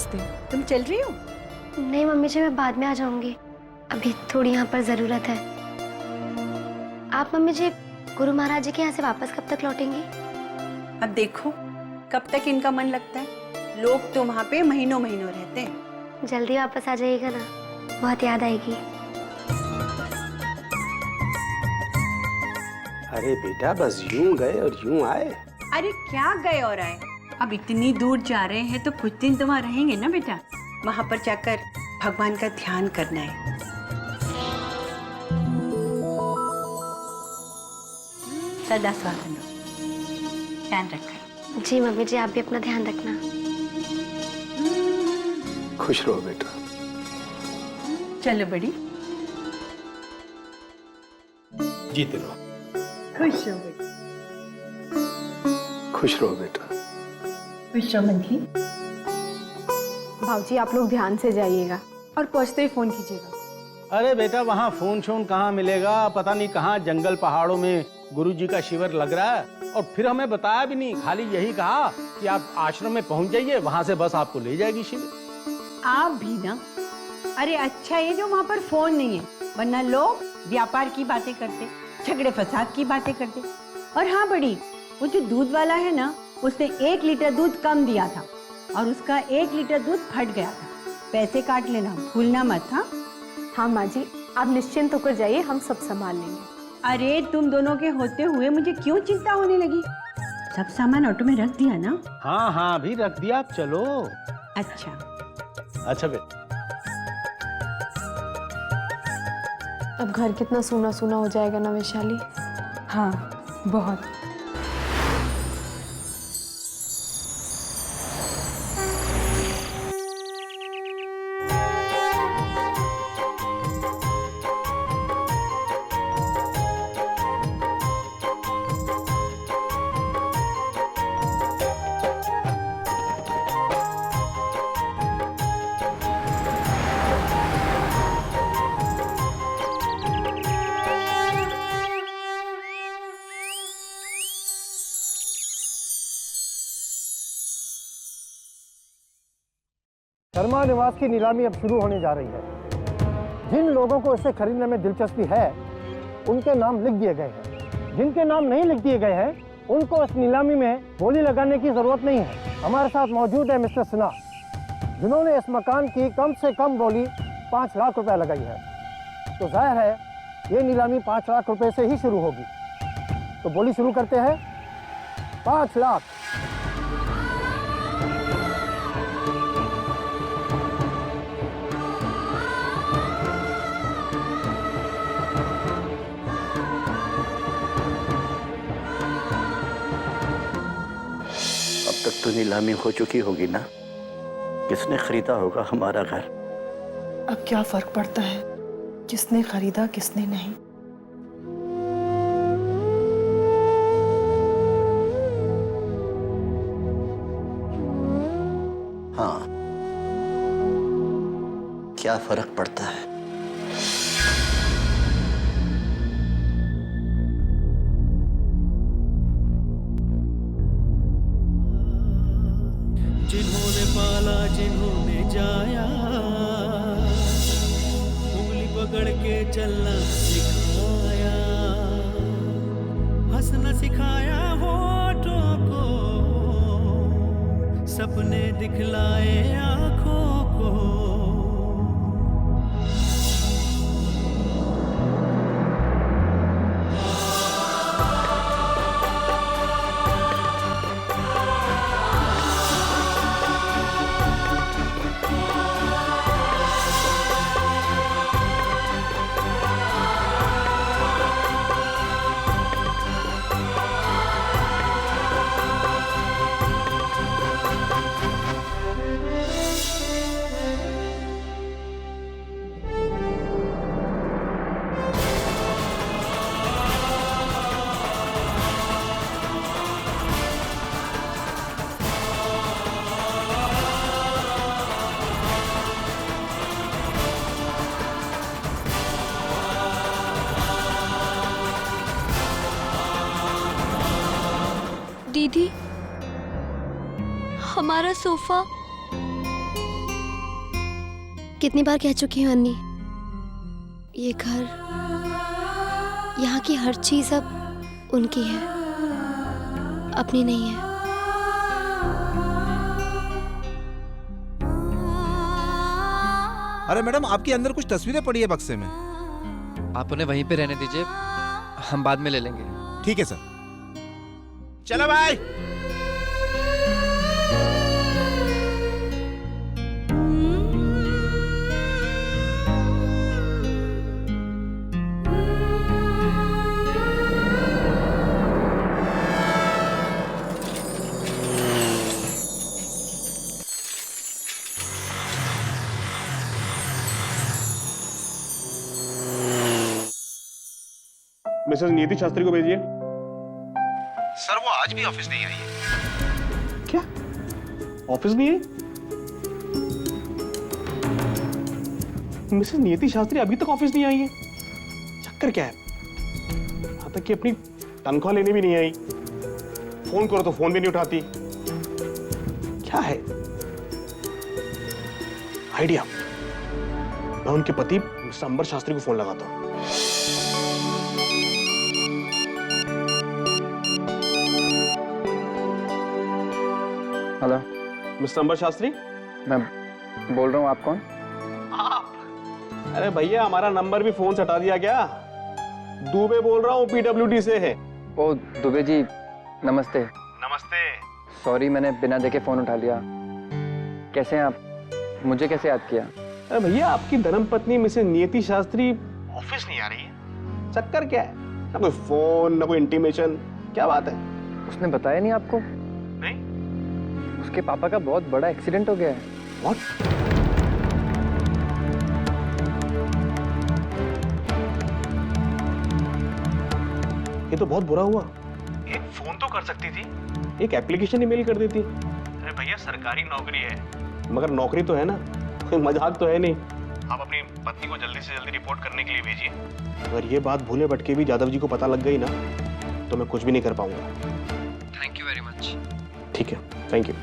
नमस्ते। तुम चल रही हो? नहीं मम्मी जी, मैं बाद में आ जाऊंगी, अभी थोड़ी यहाँ पर जरूरत है। आप मम्मी जी गुरु महाराज जी के यहाँ से वापस कब तक लौटेंगी? अब देखो कब तक इनका मन लगता है। लोग तो वहाँ पे महीनों महीनों रहते हैं। जल्दी वापस आ जाइएगा ना, बहुत याद आएगी। अरे बेटा बस यूं गए और यूं आए। अरे क्या गए और आए, अब इतनी दूर जा रहे हैं तो कुछ दिन तो वहाँ रहेंगे ना बेटा। वहाँ पर जाकर भगवान का ध्यान करना है। सदा स्वागत हो, ध्यान रखना। जी मम्मी जी, आप भी अपना ध्यान रखना। खुश रहो बेटा। चलो बड़ी, जीते रहो। खुश रहो बेटा। खुश रहो बेटा। खुश रहो मंथली। भाऊजी आप लोग ध्यान से जाइएगा और पहुंचते ही फोन कीजिएगा। अरे बेटा वहाँ फोन शोन कहाँ मिलेगा, पता नहीं कहाँ जंगल पहाड़ों में गुरुजी का शिविर लग रहा है। और फिर हमें बताया भी नहीं, खाली यही कहा कि आप आश्रम में पहुंच जाइए, वहां से बस आपको ले जाएगी शिविर। आप भी ना, अरे अच्छा ये जो वहाँ पर फोन नहीं है, वरना लोग व्यापार की बातें करते, झगड़े फसाद की बातें करते। और हाँ बड़ी, वो जो दूध वाला है ना, उसने 1 लीटर दूध कम दिया था और उसका 1 लीटर दूध फट गया था। पैसे काट लेना, भूलना मत। हाँ हाँ माँ जी, आप निश्चिंत होकर जाइए, हम सब संभाल लेंगे। अरे तुम दोनों के होते हुए मुझे क्यों चिंता होने लगी? सब सामान ऑटो में रख दिया ना? हाँ हाँ अभी रख दिया, आप चलो। अच्छा अच्छा बेटा। अब घर कितना सूना सूना हो जाएगा ना वैशाली। हाँ बहुत। शर्मा निवास की नीलामी अब शुरू होने जा रही है। जिन लोगों को इसे खरीदने में दिलचस्पी है उनके नाम लिख दिए गए हैं। जिनके नाम नहीं लिख दिए गए हैं उनको इस नीलामी में बोली लगाने की जरूरत नहीं है। हमारे साथ मौजूद है मिस्टर सिन्हा, जिन्होंने इस मकान की कम से कम बोली 5 लाख रुपए लगाई है। तो जाहिर है ये नीलामी 5 लाख रुपए से ही शुरू होगी। तो बोली शुरू करते हैं। 5 लाख। अब तक तो नीलामी हो चुकी होगी ना? किसने खरीदा होगा हमारा घर? अब क्या फर्क पड़ता है किसने खरीदा किसने नहीं। हाँ, क्या फर्क पड़ता है? जिन्होंने पाला जिन्होंने जाया, उंगली पकड़ के चलना सिखाया, हंसना सिखाया होठों को, सपने दिखलाए आंखों को। दीदी, हमारा सोफा कितनी बार कह चुकी हूँ अन्नी, ये घर, यहाँ की हर चीज अब उनकी है, अपनी नहीं है। अरे मैडम, आपके अंदर कुछ तस्वीरें पड़ी है बक्से में। आप उन्हें वहीं पे रहने दीजिए, हम बाद में ले लेंगे। ठीक है सर। चलो भाई। मिसेस नीति शास्त्री को भेजिए। सर वो आज भी ऑफिस नहीं आई है। क्या ऑफिस नहीं है? मिसेस नीति शास्त्री अभी तक ऑफिस नहीं आई है? चक्कर क्या है? यहां तक कि अपनी तनख्वाह लेने भी नहीं आई। फोन करो तो फोन भी नहीं उठाती। क्या है? आइडिया, मैं उनके पति मिस्टर अंबर शास्त्री को फोन लगाता हूं। हेलो मिस्टर अंबर शास्त्री, मैं बोल रहा हूँ। आप कौन? आप? अरे भैया, हमारा नंबर भी फोन से हटा दिया क्या? दुबे बोल रहा हूँ, PWD से है। ओ दुबे जी, नमस्ते। नमस्ते। सॉरी, मैंने बिना देखे फोन उठा लिया। कैसे हैं आप? मुझे कैसे याद किया? अरे भैया, आपकी धर्मपत्नी मिसेस नियति शास्त्री ऑफिस नहीं आ रही है। चक्कर क्या है? ना कोई फोन, ना कोई इंटीमेशन, क्या बात है? उसने बताया नहीं आपको? नहीं। उसके पापा का बहुत बड़ा एक्सीडेंट हो गया है। What? ये तो बहुत बुरा हुआ। एक फोन तो कर सकती थी, एक एप्लीकेशन ईमेल कर देती। अरे भैया, सरकारी नौकरी है, मगर नौकरी तो है ना, कोई मजाक तो है नहीं। आप अपनी पत्नी को जल्दी से जल्दी रिपोर्ट करने के लिए भेजिए। अगर ये बात भूले भटके भी यादव जी को पता लग गई ना, तो मैं कुछ भी नहीं कर पाऊंगा। Thank you very much. ठीक है, थैंक यू।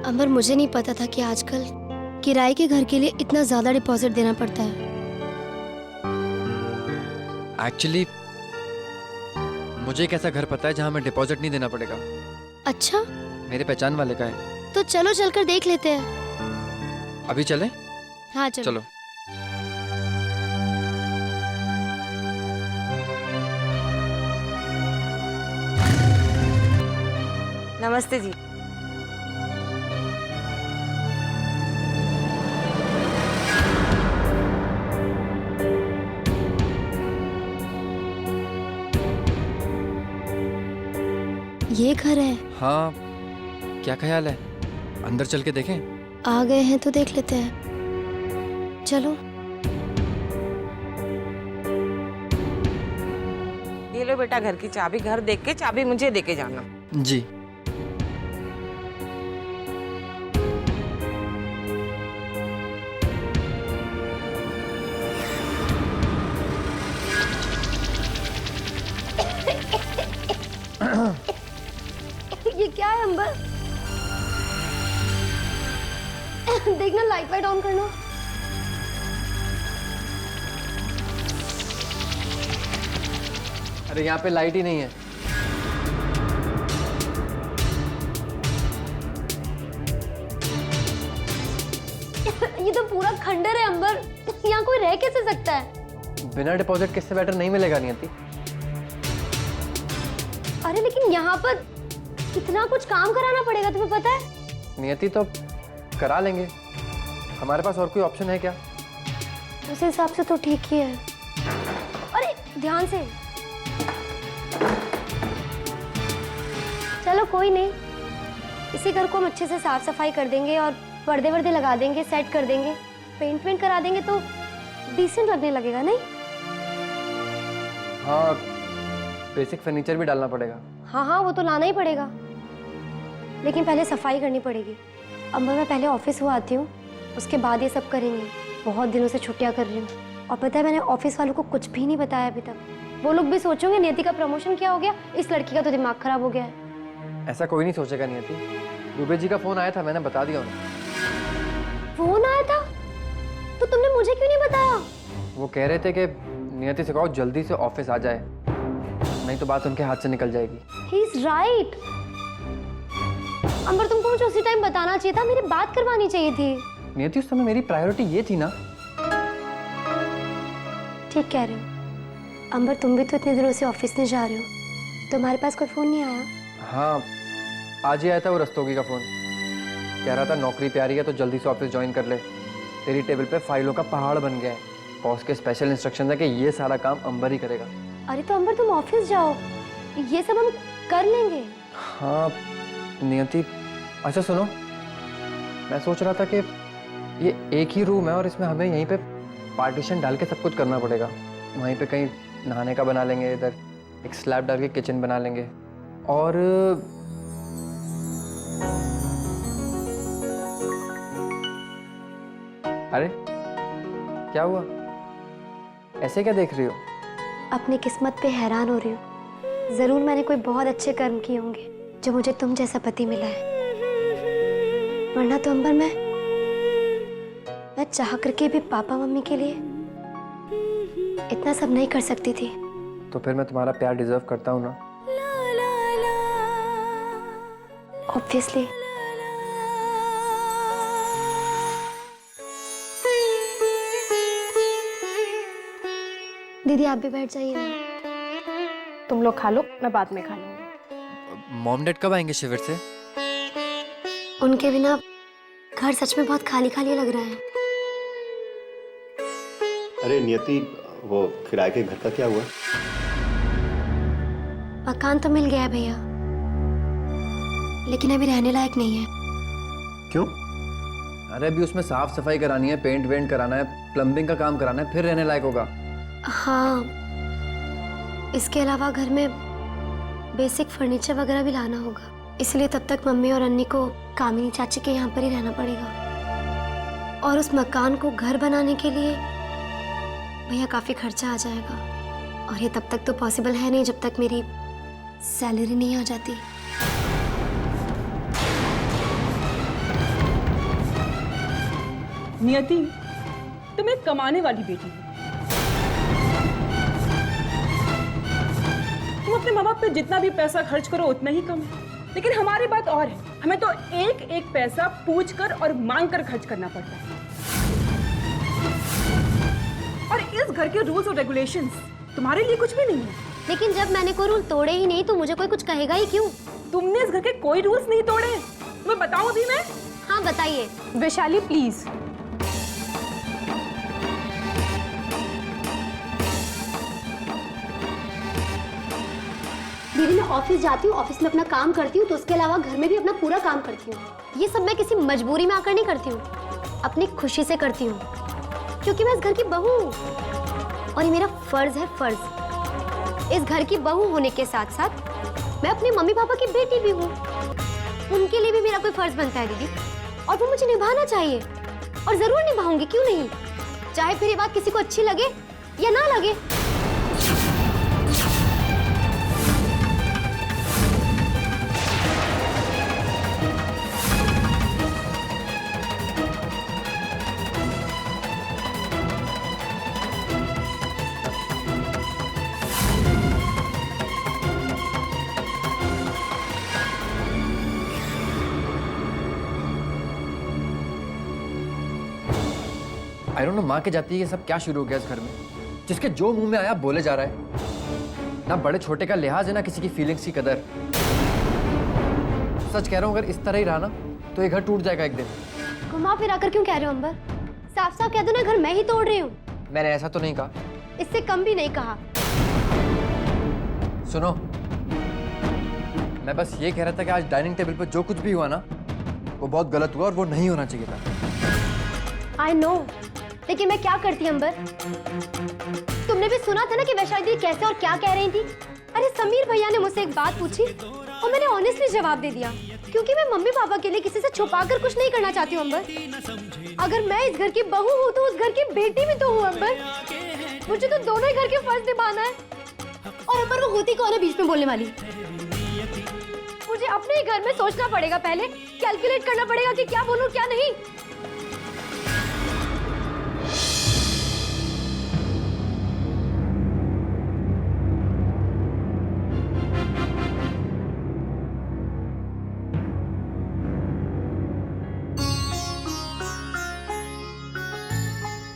अमर, मुझे नहीं पता था कि आजकल किराए के घर के लिए इतना ज्यादा डिपॉजिट देना पड़ता है। एक्चुअली मुझे एक ऐसा घर पता है जहाँ हमें डिपॉजिट नहीं देना पड़ेगा। अच्छा, मेरे पहचान वाले का है। तो चलो चलकर देख लेते हैं। अभी चलें? हाँ चलो। चलो। नमस्ते जी। ये घर है? हाँ, क्या ख्याल है? अंदर चल के देखें? आ गए हैं तो देख लेते हैं, चलो। ये लो बेटा घर की चाबी, घर देख के चाबी मुझे देके जाना। जी। ये क्या है अंबर? देखना, लाइट वाइट ऑन करना। अरे यहाँ पे लाइट ही नहीं है। ये तो पूरा खंडर है अंबर, यहाँ कोई रह कैसे सकता है? बिना डिपॉजिट किससे बेटर नहीं मिलेगा नियति। अरे लेकिन यहाँ पर कितना कुछ काम कराना पड़ेगा, तुम्हें पता है? नियति, तो करा लेंगे, हमारे पास और कोई ऑप्शन है क्या? उस हिसाब से तो ठीक ही है। अरे ध्यान से। चलो कोई नहीं, इसी घर को हम अच्छे से साफ सफाई कर देंगे और पर्दे वर्दे लगा देंगे, सेट कर देंगे, पेंट वेंट करा देंगे तो डिसेंट लगने लगेगा, नहीं? हाँ, बेसिक फर्नीचर भी डालना पड़ेगा। हाँ हाँ, वो तो लाना ही पड़ेगा, लेकिन पहले सफाई करनी पड़ेगी। अंबर, मैं पहले ऑफिस हुआ आती हूँ, उसके बाद ये सब करेंगे। बहुत दिनों से छुट्टियाँ कर रही हूँ। और पता है मैंने ऑफिस वालों को कुछ भी नहीं बताया अभी तक। वो लोग भी सोचेंगे नियति का प्रमोशन क्या हो गया, इस लड़की का तो दिमाग खराब हो गया है। ऐसा कोई नहीं सोचेगा नियति। दुबे जी का फोन आया था, मैंने बता दिया उन्हें। फोन आया था? तो तुमने मुझे क्यों नहीं बताया? वो कह रहे थे कि नियति से कहो जल्दी से ऑफिस आ जाए, नहीं तो बात उनके हाथ से निकल जाएगी। He is right. अंबर तुमको मुझे उसी टाइम बताना चाहिए था, मेरी बात करवानी चाहिए थी। नियति उस समय मेरी प्रायोरिटी ये थी ना। ठीक कह रहे हो अंबर, तुम भी तो इतने दिनों से ऑफिस नहीं जा रहे हो, तुम्हारे पास कोई फोन नहीं आया? हाँ, आज ही आया था वो रस्तोगी का फोन। कह रहा था नौकरी प्यारी है तो जल्दी से ऑफिस ज्वाइन कर ले, तेरी टेबल पे फाइलों का पहाड़ बन गया है। बॉस के स्पेशल इंस्ट्रक्शन है कि ये सारा काम अंबर ही करेगा। अरे तो अंबर तुम ऑफिस जाओ, ये सब हम कर लेंगे। हाँ नियति, अच्छा सुनो, मैं सोच रहा था कि ये एक ही रूम है और इसमें हमें यहीं पे पार्टीशन डाल के सब कुछ करना पड़ेगा। वहीं पे कहीं नहाने का बना लेंगे, इधर एक स्लैब डाल के किचन बना लेंगे। और अरे क्या हुआ, ऐसे क्या देख रही हो? अपनी किस्मत पे हैरान हो रही हूँ। जरूर मैंने कोई बहुत अच्छे कर्म किए होंगे जो मुझे तुम जैसा पति मिला है, वरना तो अंबर मैं चाह करके भी पापा मम्मी के लिए इतना सब नहीं कर सकती थी। तो फिर मैं तुम्हारा प्यार डिजर्व करता हूँ ना? ऑब्वियसली। दीदी आप भी बैठ जाइए ना। तुम लोग खा लो, मैं बाद में खा लूंगी। मॉम डैड कब आएंगे शिविर से? उनके बिना घर सच में बहुत खाली खाली लग रहा है। अरे नियति, वो किराए के घर का क्या हुआ? मकान तो मिल गया है भैया, लेकिन अभी रहने लायक नहीं है। क्यों? अरे अभी उसमें साफ सफाई करानी है, पेंट वेंट कराना है, प्लम्बिंग का काम कराना है, फिर रहने लायक होगा। हाँ, इसके अलावा घर में बेसिक फर्नीचर वगैरह भी लाना होगा, इसलिए तब तक मम्मी और अन्नी को कामिनी चाची के यहाँ पर ही रहना पड़ेगा। और उस मकान को घर बनाने के लिए भैया काफ़ी खर्चा आ जाएगा, और ये तब तक तो पॉसिबल है नहीं जब तक मेरी सैलरी नहीं आ जाती। नियति, तुम एक कमाने वाली बेटी हो। तुम अपने माँ बाप पे जितना भी पैसा खर्च करो उतना ही कम है, लेकिन हमारी बात और है, हमें तो एक एक पैसा पूछ कर और मांग कर खर्च करना पड़ता है। और इस घर के रूल्स और रेगुलेशंस तुम्हारे लिए कुछ भी नहीं है। लेकिन जब मैंने कोई रूल तोड़े ही नहीं तो मुझे कोई कुछ कहेगा ही क्यों? तुमने इस घर के कोई रूल्स नहीं तोड़े। तुम्हें बताऊं भी मैं? हाँ बताइए। वैशाली प्लीज। दीदी मैं ऑफिस जाती हूँ, ऑफिस में अपना काम करती हूँ, तो उसके अलावा घर में भी अपना पूरा काम करती हूँ। ये सब मैं किसी मजबूरी में आकर नहीं करती हूँ, अपनी खुशी से करती हूँ, क्योंकि मैं इस घर की बहू हूँ और ये मेरा फर्ज है। फर्ज, इस घर की बहू होने के साथ साथ मैं अपने मम्मी पापा की बेटी भी हूँ, उनके लिए भी मेरा कोई फर्ज बनता है दीदी, और वो मुझे निभाना चाहिए, और जरूर निभाऊंगी, क्यों नहीं, चाहे फिर ये बात किसी को अच्छी लगे या ना लगे। आई डोंट नो माँ के जाती है ये सब क्या शुरू हो गया इस घर में, जिसके जो मुंह में आया बोले जा रहा है। ना बड़े छोटे का लिहाज है, ना किसी की फीलिंग्स की कदर। सच कह रहा हूँ, अगर इस तरह ही रहा ना तो ये घर टूट जाएगा एक दिन। घुमा फिरा कर क्यों कह रहे हो अंबर? साफ साफ कह दो ना, घर मैं ही तोड़ रही हूँ। मैंने ऐसा तो नहीं कहा। इससे कम भी नहीं कहा। सुनो, मैं बस ये कह रहा था कि आज डाइनिंग टेबल पर जो कुछ भी हुआ ना वो बहुत गलत हुआ और वो नहीं होना चाहिए था। आई नो, लेकिन मैं क्या करती अंबर? तुमने भी सुना था ना कि वैशाली दीदी कैसे और क्या कह रही थी। अरे समीर भैया ने मुझसे एक बात पूछी और मैंने ऑनेस्टली जवाब दे दिया, क्योंकि मैं मम्मी पापा के लिए किसी से छुपा कर कुछ नहीं करना चाहती हूँ अंबर। अगर मैं इस घर की बहू हूँ तो उस घर की बेटी भी तो हूँ अंबर। मुझे तो दोनों ही घर के फर्ज निभाना है। और ऊपर वो होती कौन है बीच में बोलने वाली? मुझे अपने ही घर में सोचना पड़ेगा, पहले कैलकुलेट करना पड़ेगा कि क्या बोलूं क्या नहीं।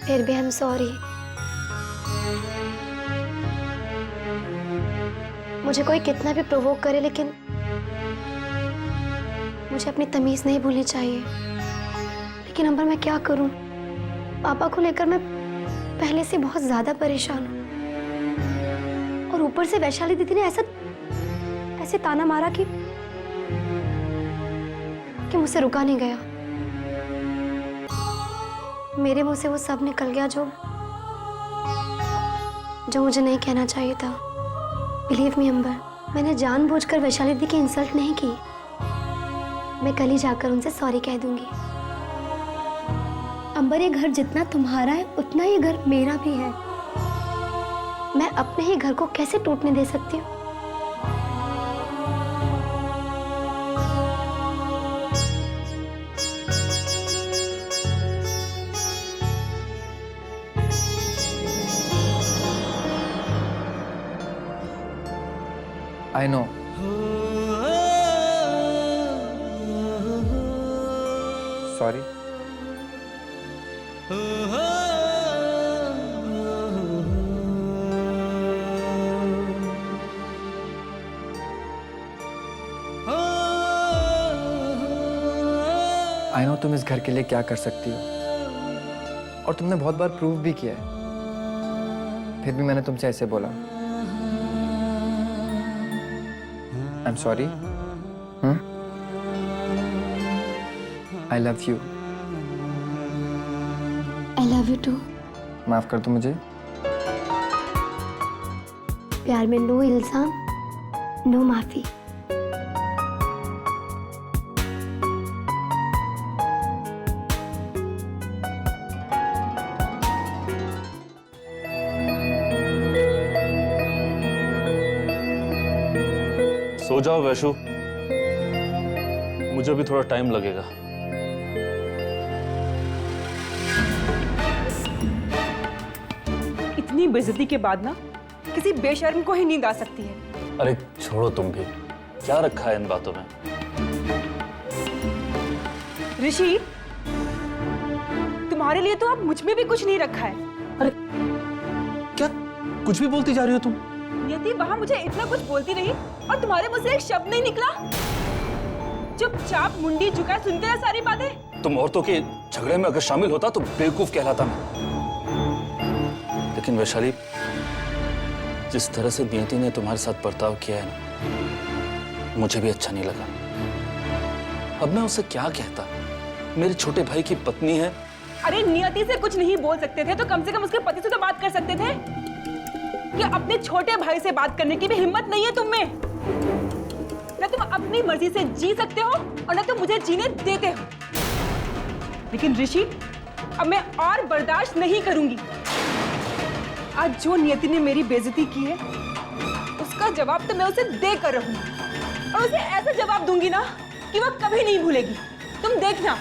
फिर भी आई एम सॉरी। मुझे कोई कितना भी प्रोवोक करे, लेकिन मुझे अपनी तमीज नहीं भूलनी चाहिए। लेकिन अंबर मैं क्या करूं? पापा को लेकर मैं पहले से बहुत ज्यादा परेशान हूं, और ऊपर से वैशाली दीदी ने ऐसे ताना मारा कि मुझसे रुका नहीं गया। मेरे मुंह से वो सब निकल गया जो मुझे नहीं कहना चाहिए था। बिलीव मी अंबर, मैंने जानबूझकर वैशाली दीदी की इंसल्ट नहीं की। मैं कल ही जाकर उनसे सॉरी कह दूंगी। अंबर, ये घर जितना तुम्हारा है उतना ही घर मेरा भी है। मैं अपने ही घर को कैसे टूटने दे सकती हूँ? I know. Sorry. I know तुम इस घर के लिए क्या कर सकती हो, और तुमने बहुत बार प्रूव भी किया है। फिर भी मैंने तुमसे ऐसे बोला। I'm sorry. I love you. I love you too. माफ कर दो मुझे। प्यार में नो इल्जाम, नो माफी। सो जाओ वैशु, मुझे भी थोड़ा टाइम लगेगा। इतनी बेइज्जती के बाद ना किसी बेशर्म को ही नींद आ सकती है। अरे छोड़ो तुम भी, क्या रखा है इन बातों में? ऋषि, तुम्हारे लिए तो अब मुझ में भी कुछ नहीं रखा है। अरे क्या कुछ भी बोलती जा रही हो तुम? नियति वहां मुझे इतना कुछ बोलती रही और तुम्हारे मुंह से एक शब्द नहीं निकला। चुपचाप मुंडी झुका सुनते रहे सारी बातें। तुम औरतों के झगड़े में अगर शामिल होता तो बेवकूफ कहलाता मैं। लेकिन वैशाली, जिस तरह से नियति ने तुम्हारे साथ बर्ताव किया है ना, मुझे भी अच्छा नहीं लगा। अब मैं उसे क्या कहता? मेरे छोटे भाई की पत्नी है। अरे नियति से कुछ नहीं बोल सकते थे तो कम से कम उसके पति से तो बात कर सकते थे। कि अपने छोटे भाई से बात करने की भी हिम्मत नहीं है तुम में। न तुम अपनी मर्जी से जी सकते हो और न तुम मुझे जीने देते हो। लेकिन ऋषि, अब मैं और बर्दाश्त नहीं करूंगी। आज जो नियति ने मेरी बेइज्जती की है उसका जवाब तो मैं उसे देकर रहूंगी, और उसे ऐसा जवाब दूंगी ना कि वह कभी नहीं भूलेगी। तुम देखना।